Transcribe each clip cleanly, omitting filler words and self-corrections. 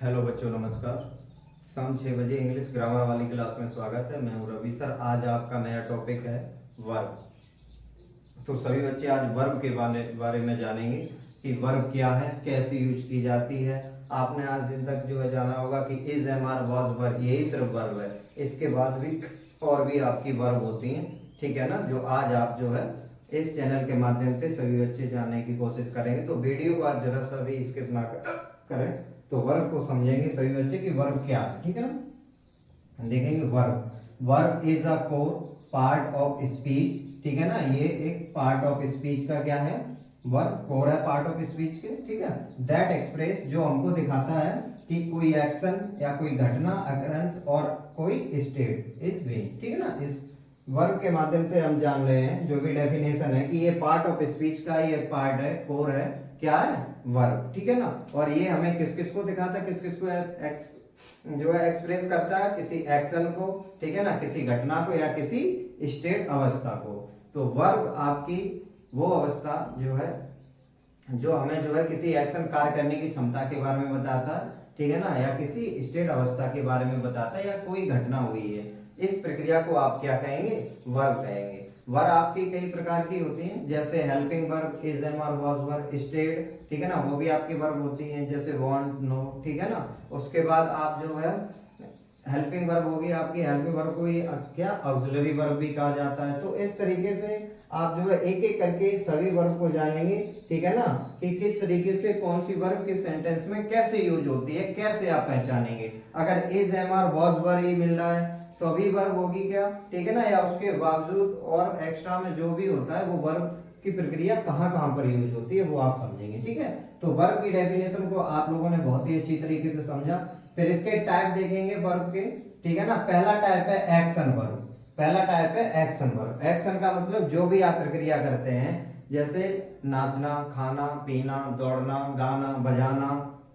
Hello बच्चों, नमस्कार। शाम 6 बजे इंग्लिश ग्रामर वाली क्लास में स्वागत है। मैं हूं रवि सर। आज आपका नया टॉपिक है वर्ब। तो सभी बच्चे आज वर्ब के बारे में जानेंगे कि वर्ब क्या है, कैसे यूज की जाती है। आपने आज दिन तक जो है जाना होगा कि इज, एम, आर, वॉज, वर, यही सिर्फ वर्ब है। इसके बाद भी और भी आपकी वर्ब होती हैं, ठीक है ना, जो आज आप जो है इस चैनल के माध्यम से सभी बच्चे जानने की कोशिश करेंगे। तो वीडियो को आज जरा सा भी स्किप ना करें, तो वर्ब को समझेंगे सभी बच्चे कि वर्ब क्या है, ठीक है ना। देखेंगे verb. Verb is a core part of speech, ठीक है ना। ये एक पार्ट ऑफ स्पीच का क्या है, वर्ब कोर है पार्ट ऑफ स्पीच के, ठीक है। दैट एक्सप्रेस, जो हमको दिखाता है कि कोई एक्शन या कोई घटना, अकरेंस और कोई स्टेट इज बीइंग, ठीक है ना। इस वर्ब के माध्यम से हम जान रहे हैं जो भी डेफिनेशन है कि ये पार्ट ऑफ स्पीच का ये पार्ट है, कोर है, क्या है, वर्ब, ठीक है ना। और ये हमें किस किस को दिखाता है, किस किस को जो है एक्सप्रेस करता है, किसी एक्शन को, ठीक है ना, किसी घटना को या किसी स्टेट अवस्था को। तो वर्ब आपकी वो अवस्था जो है जो हमें जो है किसी एक्शन कार्य करने की क्षमता के बारे में बताता है, ठीक है ना, या किसी स्टेट अवस्था के बारे में बताता है, या कोई घटना हुई है। इस प्रक्रिया को आप क्या कहेंगे, वर्ब कहेंगे। वर्ब आपकी कई प्रकार की होती हैं, जैसे helping verb, is, am, are, was verb, stayed, ठीक है ना, वो भी आपकी वर्ब होती हैं, जैसे वांट, नो, ठीक है ना। उसके बाद आप जो है हेल्पिंग वर्ब होगी आपकी, हेल्पिंग वर्ब को ही क्या ऑक्सिलरी वर्ब भी कहा जाता है। तो इस तरीके से आप जो है एक एक करके सभी वर्ब को जानेंगे, ठीक है ना, कि किस तरीके से कौन सी वर्ब किस सेंटेंस में कैसे यूज होती है, कैसे आप पहचानेंगे। अगर is, am, are, was verb ही मिल रहा है तो अभी वर्ब होगी क्या, ठीक है ना, या उसके बावजूद और एक्स्ट्रा में जो भी होता है वो वर्ब की प्रक्रिया कहाँ कहाँ पर यूज होती है वो आप समझेंगे, ठीक है। तो वर्ब की डेफिनेशन को आप लोगों ने बहुत ही अच्छी तरीके से समझा। फिर इसके टाइप देखेंगे वर्ब के, ठीक है ना। पहला टाइप है एक्शन वर्ब। पहला टाइप है एक्शन वर्ब। एक्शन का मतलब जो भी आप प्रक्रिया करते हैं, जैसे नाचना, खाना पीना, दौड़ना, गाना बजाना,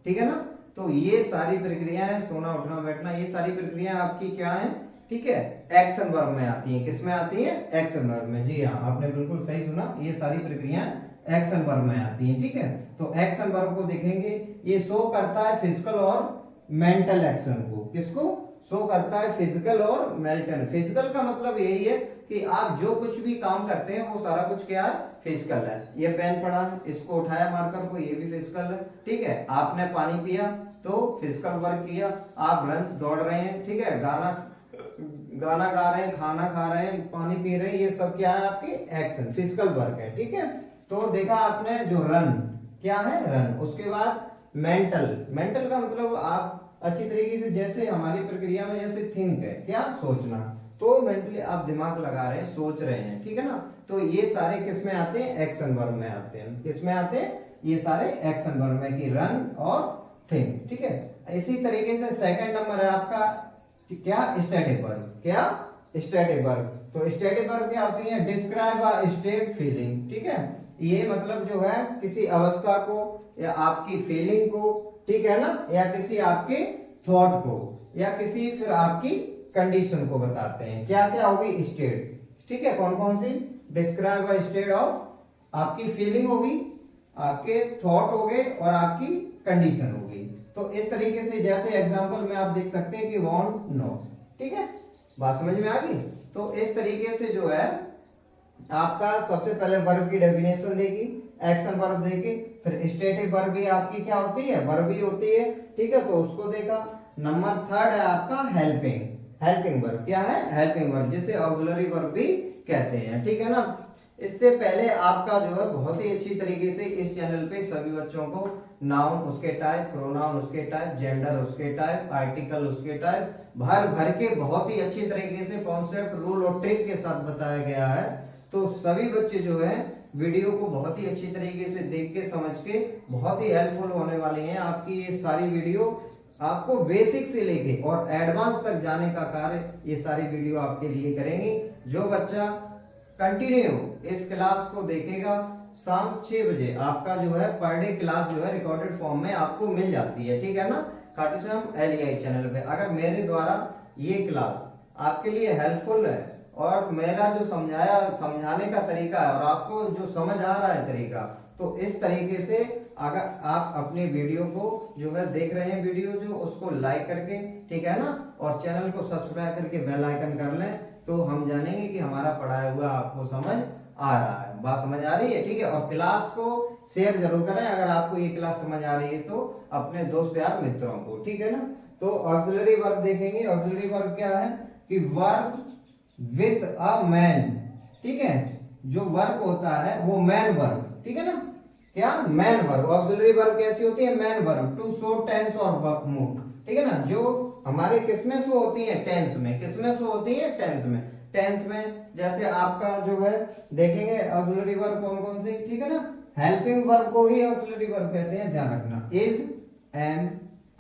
ठीक है ना। तो ये सारी प्रक्रियाएं, सोना उठना बैठना, ये सारी प्रक्रियाएं आपकी क्या है, ठीक है, एक्शन वर्ब में आती हैं। किस में आती है, एक्शन वर्ब में। जी हाँ, आपने बिल्कुल सही सुना, ये सारी प्रक्रियाएं एक्शन वर्ब में आती हैं, ठीक है। तो एक्शन वर्ब को देखेंगे, ये शो करता है फिजिकल और मेंटल एक्शन को। किसको शो करता है, फिजिकल और मेंटल। फिजिकल का मतलब यही है कि आप जो कुछ भी काम करते हैं वो सारा कुछ क्या है, फिजिकल है। ये पेन पड़ा है, इसको उठाया मार्कर को, ये भी फिजिकल है, ठीक है। आपने पानी पिया तो फिजिकल वर्क किया। आप रन दौड़ रहे हैं, ठीक है, गाना गाना गा रहे हैं, खाना खा रहे हैं, पानी पी रहे हैं, ये सब क्या है आपके एक्शन, फिजिकल वर्क है, ठीक है। तो देखा आपने जो रन क्या है, रन। उसके बाद मेंटल। मेंटल का मतलब आप अच्छी तरीके से, जैसे हमारी प्रक्रिया में जैसे थिंक है, क्या सोचना, तो मेंटली आप दिमाग लगा रहे हैं, सोच रहे हैं, ठीक है ना। तो ये सारे किस में आते हैं, एक्शन वर्ब में आते हैं। किस में आते हैं, ये सारे एक्शन वर्ब में, कि रन और थिंक, ठीक है। इसी तरीके से सेकंड नंबर है आपका क्या, स्टैटिक वर्ब। क्या, स्टैटिक वर्ब। तो स्टैटिक वर्ब क्या होती है, डिस्क्राइब अ स्टेट फीलिंग, ठीक है। ये मतलब जो है किसी अवस्था को या आपकी फीलिंग को, ठीक है ना, या किसी आपके थॉट को, या किसी फिर आपकी कंडीशन को बताते हैं। क्या क्या होगी, स्टेट, ठीक है। कौन कौन सी, डिस्क्राइब अ स्टेट ऑफ, आपकी फीलिंग होगी, आपके थॉट हो गए और आपकी कंडीशन होगी। तो इस तरीके से जैसे एग्जांपल में आप देख सकते हैं कि वांट, नो, ठीक है, बात समझ में आ गई। तो इस तरीके से जो है आपका सबसे पहले वर्ब की डेफिनेशन देखी, एक्शन वर्ब देखी, फिर स्टेटिक वर्ब भी आपकी क्या होती है, वर्ब ही होती है, ठीक है, तो उसको देखा। नंबर थर्ड है आपका हेल्पिंग। हेल्पिंग वर्ब क्या है, हेल्पिंग वर्ब, जिसे ऑक्सिलरी वर्ब भी कहते हैं, ठीक है ना। इससे पहले आपका जो है बहुत ही अच्छी तरीके से इस चैनल पे सभी बच्चों को नाउन उसके टाइप, प्रोनाउन उसके टाइप, जेंडर उसके टाइप, आर्टिकल उसके टाइप, भर भर के बहुत ही अच्छी तरीके से कॉन्सेप्ट, रूल और ट्रिक के साथ बताया गया है। तो सभी बच्चे जो है वीडियो को बहुत ही अच्छी तरीके से देख के समझ के बहुत ही हेल्पफुल होने वाले हैं। आपकी ये सारी वीडियो आपको बेसिक से लेके और एडवांस तक जाने का कार्य ये सारी वीडियो आपके लिए करेंगी। जो बच्चा कंटिन्यू इस क्लास को देखेगा, शाम 6 बजे आपका जो है पर डे क्लास जो है रिकॉर्डेड फॉर्म में आपको मिल जाती है, ठीक है ना, खाटू श्याम LEI चैनल पे। अगर मेरे द्वारा ये क्लास आपके लिए हेल्पफुल है और मेरा जो समझाने का तरीका है और आपको जो समझ आ रहा है तरीका, तो इस तरीके से अगर आप अपनी वीडियो को जो है देख रहे हैं, वीडियो जो उसको लाइक करके, ठीक है ना, और चैनल को सब्सक्राइब करके बेल आइकन कर लें, तो हम जानेंगे कि हमारा पढ़ाया हुआ आपको समझ आ रहा है। बात समझ आ रही है, ठीक है। और क्लास को शेयर जरूर करें, अगर आपको ये क्लास समझ आ रही है तो अपने दोस्त यार मित्रों को, ठीक है ना। तो ऑक्सिलरी वर्ब देखेंगे। ऑक्सिलरी वर्ब क्या है कि वर्ब विथ अ मैन, ठीक है। जो वर्ब होता है वो मैन वर्ब, ठीक है ना। क्या मैन वर्ब। ऑक्सिलरी वर्ब कैसी होती है, main verb, to show tense और मूड, ठीक है ना। जो हमारे किसमें शो होती है, टेंस में। किसमें शो होती है, टेंस में। टेंस में जैसे आपका जो है देखेंगे ऑक्सिलरी वर्ब कौन कौन सी, ठीक है ना। हेल्पिंग वर्ब को ही ऑक्सिलरी वर्ब कहते हैं, ध्यान रखना। Is, am,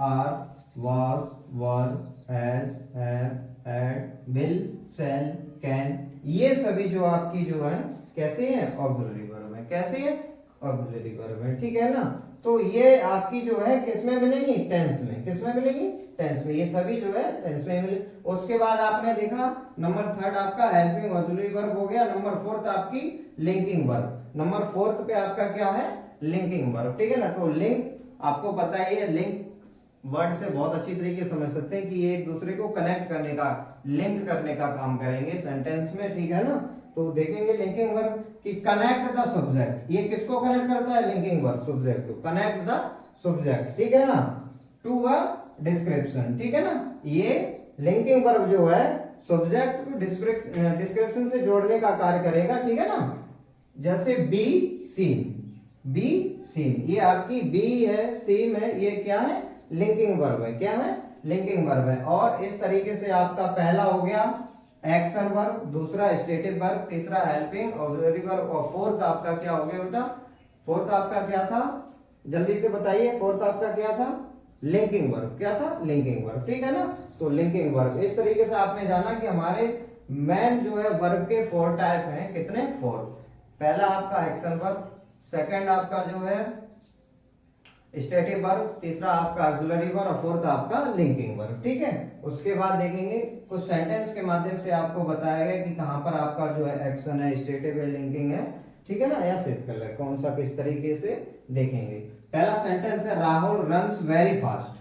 are, was, were, has, have, had, will, shall, can, ये सभी जो आपकी जो है कैसे है, ऑक्सिलरी वर्ब है। कैसे है, ऑक्सिलरी वर्ब है, ठीक है ना। तो ये आपकी जो है किसमें मिलेंगी, टेंस में। किसमें मिलेंगी, टेंस में। ये सभी जो है टेंस में मिले। उसके बाद आपने देखा नंबर थर्ड आपका हेल्पिंग ऑक्सिलरी वर्ब हो गया। नंबर फोर्थ आपकी लिंकिंग वर्ब। नंबर फोर्थ पे आपका क्या है, लिंकिंग वर्ब, ठीक है ना। तो लिंक आपको पता ही है, लिंक वर्ड से बहुत अच्छी तरीके से समझ सकते हैं कि ये एक दूसरे को कनेक्ट करने का, लिंक करने का काम करेंगे सेंटेंस में, ठीक है ना। तो देखेंगे लिंकिंग वर्ब कि कनेक्ट द सब्जेक्ट, ये किसको कनेक्ट करता है, लिंकिंग वर्ब सब्जेक्ट को। कनेक्ट द सब्जेक्ट, ठीक है ना, टू अ डिस्क्रिप्शन, ठीक है ना। ये लिंकिंग वर्ब जो है सब्जेक्ट डिस्क्रिप्शन से जोड़ने का कार्य करेगा, ठीक है ना। जैसे बी सीन, बी सीन, ये आपकी बी है, सीन है, ये क्या है, लिंकिंग वर्ब है। क्या है, लिंकिंग वर्ब है। और इस तरीके से आपका पहला हो गया एक्शन वर्ब, दूसरा स्टेटिव वर्ब, तीसरा हेल्पिंग ऑक्सिलरी वर्ब, और फोर्थ आपका क्या हो गया बेटा, फोर्थ आपका क्या था, जल्दी से बताइए, फोर्थ आपका क्या था, लिंकिंग वर्ब। क्या था, लिंकिंग वर्ब, ठीक है ना। तो लिंकिंग वर्ब, इस तरीके से आपने जाना कि हमारे मैन जो है वर्ब के 4 टाइप हैं। कितने, 4। पहला आपका एक्शन वर्ब, सेकंड आपका जो है स्टेटिव वर्ब, तीसरा आपका ऑक्सिलरी वर्ब, और फोर्थ आपका लिंकिंग वर्ब, ठीक है। उसके बाद देखेंगे कुछ सेंटेंस के माध्यम से आपको बताया गया कि कहां पर आपका जो है एक्शन है, स्टेटिव है, लिंकिंग है, ठीक है ना, या फिजिकल है, कौन सा किस तरीके से देखेंगे। पहला सेंटेंस है राहुल रन्स वेरी फास्ट,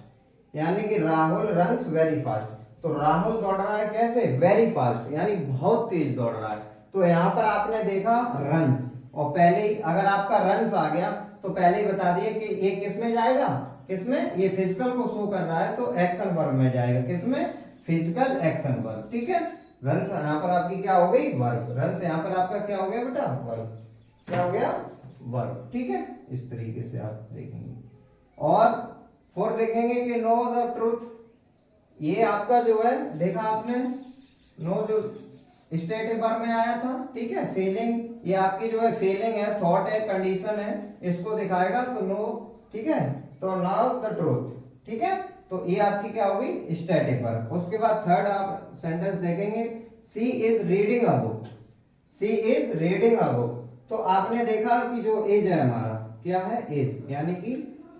यानी कि राहुल रन्स वेरी फास्ट। तो राहुल दौड़ रहा है कैसे, वेरी फास्ट, यानी बहुत तेज दौड़ रहा है। तो यहां पर आपने देखा रन्स, और पहले ही अगर आपका रन्स आ गया तो पहले ही बता दिए कि ये किस में जाएगा, किसमें, ये फिजिकल को शो कर रहा है तो एक्शन वर्ब में जाएगा। किसमें, फिजिकल एक्शन वर्ब, ठीक है। रन्स यहां पर आपकी क्या हो गई, वर्ब। रन्स यहां पर आपका क्या हो गया बेटा, वर्ब। क्या हो गया, वर्ब, ठीक है। इस तरीके से आप देखेंगे। और फोर देखेंगे कि नो द ट्रूथ, ये आपका जो है देखा आपने, नो जो स्टेटिव वर्ब में आया था, ठीक है। फीलिंग, ये आपकी जो है फीलिंग है, थॉट है, कंडीशन है, इसको दिखाएगा तो नो, ठीक है। तो नाउ द ट्रूथ, ठीक है। तो ये आपकी क्या होगी, स्टेटिव वर्ब। उसके बाद थर्ड आप सेंटेंस देखेंगे, she is reading a book, she is reading a book. तो आपने देखा कि जो इज है हमारा क्या है, इज, यानी कि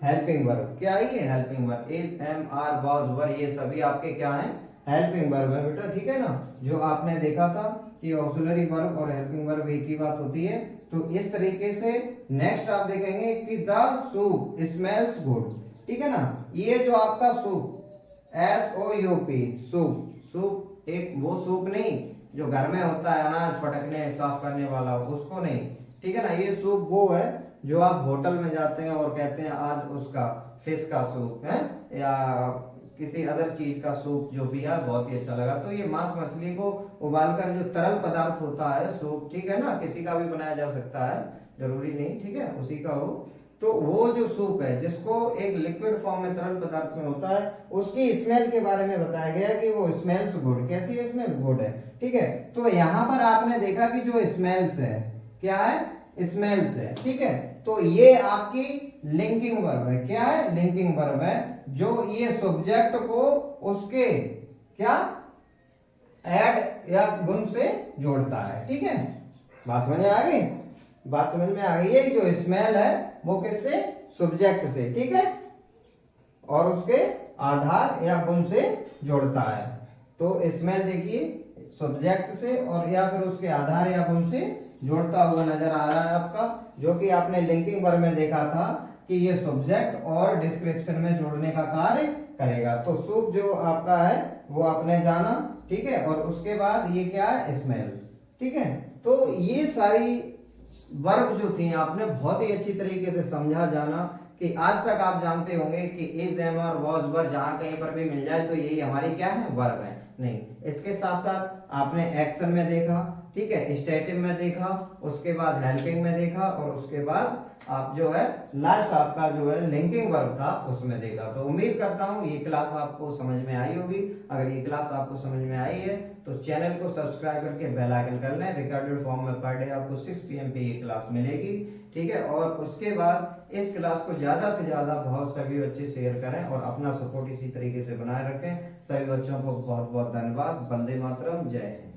हेल्पिंग वर्ब। क्या है ये, helping verb. Is, am, are, was, were, ये सभी आपके क्या हैं, हेल्पिंग वर्ब है बेटा, ठीक है ना। जो आपने देखा था कि ऑक्सिलरी वर्ब और हेल्पिंग वर्ब एक ही बात होती है। तो इस तरीके से नेक्स्ट आप देखेंगे कि द सूप स्मेल्स गुड, ठीक है ना। ये जो आपका सूप, SOUP, सूप, सूप एक वो सूप नहीं जो घर में होता है अनाज फटकने साफ करने वाला, उसको नहीं, ठीक है ना। ये सूप वो है जो आप होटल में जाते हैं और कहते हैं आज उसका फिश का सूप है, या किसी अदर चीज का सूप जो भी है बहुत ही अच्छा लगा। तो ये मांस मछली को उबालकर जो तरल पदार्थ होता है सूप, ठीक है ना, किसी का भी बनाया जा सकता है, जरूरी नहीं, ठीक है, उसी का हो। तो वो जो सूप है जिसको एक लिक्विड फॉर्म में तरल पदार्थ में होता है, उसकी स्मेल के बारे में बताया गया है कि वो स्मेल्स गुड। कैसी है स्मेल, गुड है, ठीक है। तो यहां पर आपने देखा कि जो स्मेल्स है, क्या है, स्मेल्स है, ठीक है। तो ये आपकी लिंकिंग वर्ब है। क्या है, लिंकिंग वर्ब है, जो ये सब्जेक्ट को उसके क्या ऐड या गुण से जोड़ता है, ठीक है। बात समझ में आ गई, बात समझ में आ गई है। जो स्मेल है वो किससे, सब्जेक्ट से, ठीक है, और उसके आधार या गुण से जोड़ता है। तो स्मेल देखिए सब्जेक्ट से और या फिर उसके आधार या गुण से जोड़ता हुआ नजर आ रहा है आपका, जो कि आपने लिंकिंग वर्ब में देखा था कि ये सब्जेक्ट और डिस्क्रिप्शन में जोड़ने का कार्य करेगा। तो शुभ जो आपका है वो आपने जाना, ठीक है। और उसके बाद ये क्या है, स्मेल्स, ठीक है। तो ये सारी वर्ब जो थी आपने बहुत ही अच्छी तरीके से समझा जाना कि आज तक आप जानते होंगे कि इज, एम और वॉज वर जहां कहीं पर भी मिल जाए तो यही हमारी क्या है, वर्ब है। नहीं, इसके साथ साथ आपने एक्शन में देखा, ठीक है, स्टेटिव में देखा, उसके बाद हेल्पिंग में देखा, और उसके बाद आप जो है लास्ट आपका जो है लिंकिंग वर्ब था उसमें देखा। तो उम्मीद करता हूँ ये क्लास आपको समझ में आई होगी। अगर ये क्लास आपको समझ में आई है तो चैनल को सब्सक्राइब करके बेल आइकन कर लें। रिकॉर्डेड फॉर्म में पर डे आपको 6 PM पे ये क्लास मिलेगी, ठीक है। और उसके बाद इस क्लास को ज्यादा से ज्यादा बहुत सभी बच्चे शेयर करें और अपना सपोर्ट इसी तरीके से बनाए रखें। सभी बच्चों को बहुत बहुत धन्यवाद। वंदे मातरम, जय हिंद।